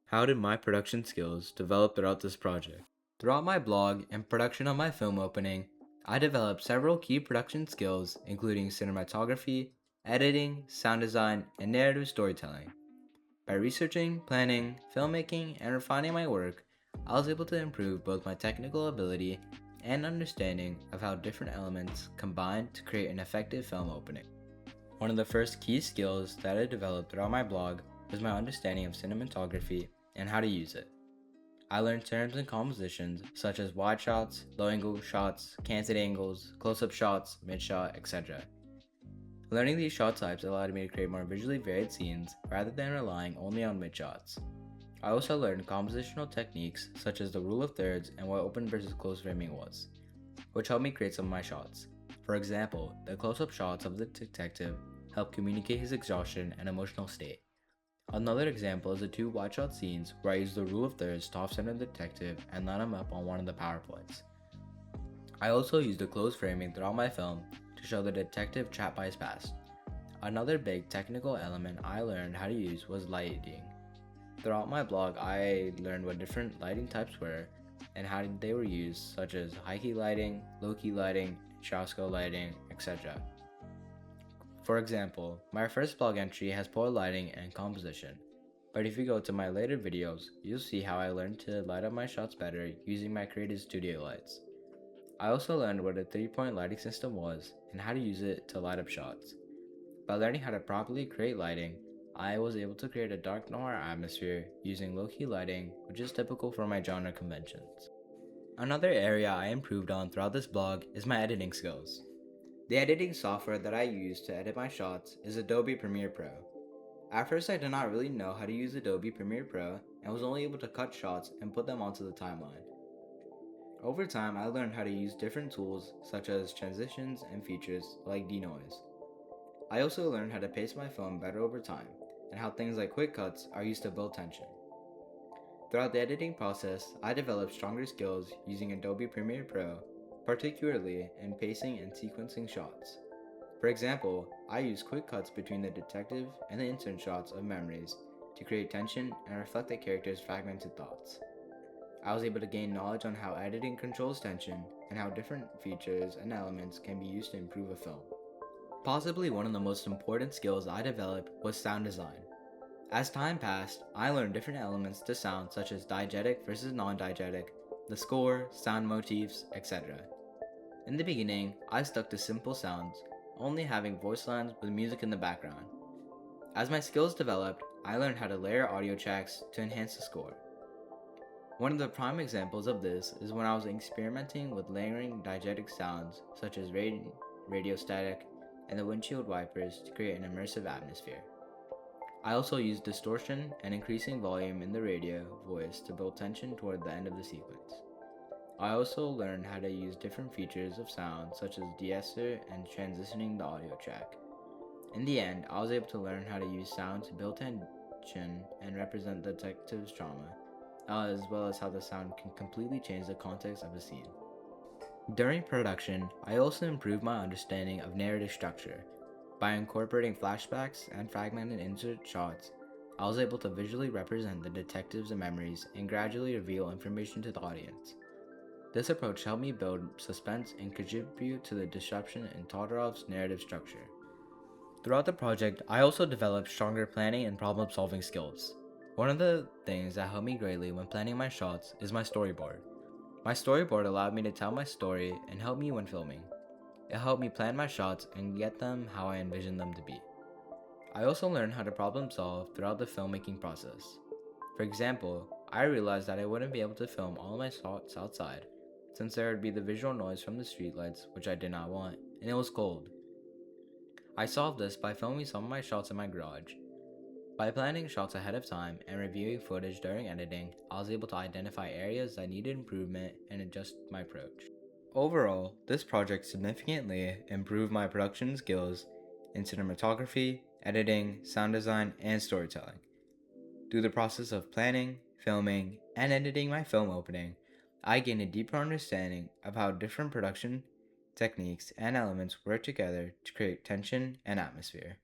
How did my production skills develop throughout this project? Throughout my blog and production of my film opening, I developed several key production skills, including cinematography, editing, sound design, and narrative storytelling. By researching, planning, filmmaking, and refining my work, I was able to improve both my technical ability and understanding of how different elements combine to create an effective film opening. One of the first key skills that I developed throughout my blog was my understanding of cinematography and how to use it. I learned terms and compositions such as wide shots, low angle shots, canted angles, close up shots, mid shot, etc. Learning these shot types allowed me to create more visually varied scenes rather than relying only on mid shots. I also learned compositional techniques such as the rule of thirds and what open versus close framing was, which helped me create some of my shots. For example, the close up shots of the detective help communicate his exhaustion and emotional state. Another example is the two wide shot scenes where I used the rule of thirds to off-center the detective and line him up on one of the PowerPoints. I also used the close framing throughout my film to show the detective trapped by his past. Another big technical element I learned how to use was lighting. Throughout my blog, I learned what different lighting types were and how they were used, such as high key lighting, low key lighting, chiaroscuro lighting, etc. For example, my first blog entry has poor lighting and composition, but if you go to my later videos, you'll see how I learned to light up my shots better using my creative studio lights. I also learned what a 3-point lighting system was and how to use it to light up shots. By learning how to properly create lighting, I was able to create a dark noir atmosphere using low-key lighting, which is typical for my genre conventions. Another area I improved on throughout this blog is my editing skills. The editing software that I use to edit my shots is Adobe Premiere Pro. At first I did not really know how to use Adobe Premiere Pro and was only able to cut shots and put them onto the timeline. Over time I learned how to use different tools such as transitions and features like denoise. I also learned how to pace my film better over time and how things like quick cuts are used to build tension. Throughout the editing process, I developed stronger skills using Adobe Premiere Pro, particularly in pacing and sequencing shots. For example, I use quick cuts between the detective and the insert shots of memories to create tension and reflect the character's fragmented thoughts. I was able to gain knowledge on how editing controls tension and how different features and elements can be used to improve a film. Possibly one of the most important skills I developed was sound design. As time passed, I learned different elements to sound such as diegetic versus non-diegetic, the score, sound motifs, etc. In the beginning, I stuck to simple sounds, only having voice lines with music in the background. As my skills developed, I learned how to layer audio tracks to enhance the score. One of the prime examples of this is when I was experimenting with layering diegetic sounds such as radio static and the windshield wipers to create an immersive atmosphere. I also used distortion and increasing volume in the radio voice to build tension toward the end of the sequence. I also learned how to use different features of sound such as de-esser and transitioning the audio track. In the end, I was able to learn how to use sound to build tension and represent the detective's trauma, as well as how the sound can completely change the context of a scene. During production, I also improved my understanding of narrative structure. By incorporating flashbacks and fragmented insert shots, I was able to visually represent the detective's memories and gradually reveal information to the audience. This approach helped me build suspense and contribute to the disruption in Todorov's narrative structure. Throughout the project, I also developed stronger planning and problem-solving skills. One of the things that helped me greatly when planning my shots is my storyboard. My storyboard allowed me to tell my story and help me when filming. It helped me plan my shots and get them how I envisioned them to be. I also learned how to problem solve throughout the filmmaking process. For example, I realized that I wouldn't be able to film all my shots outside, since there would be the visual noise from the streetlights, which I did not want, and it was cold. I solved this by filming some of my shots in my garage. By planning shots ahead of time and reviewing footage during editing, I was able to identify areas that needed improvement and adjust my approach. Overall, this project significantly improved my production skills in cinematography, editing, sound design, and storytelling. Through the process of planning, filming, and editing my film opening, I gained a deeper understanding of how different production techniques and elements work together to create tension and atmosphere.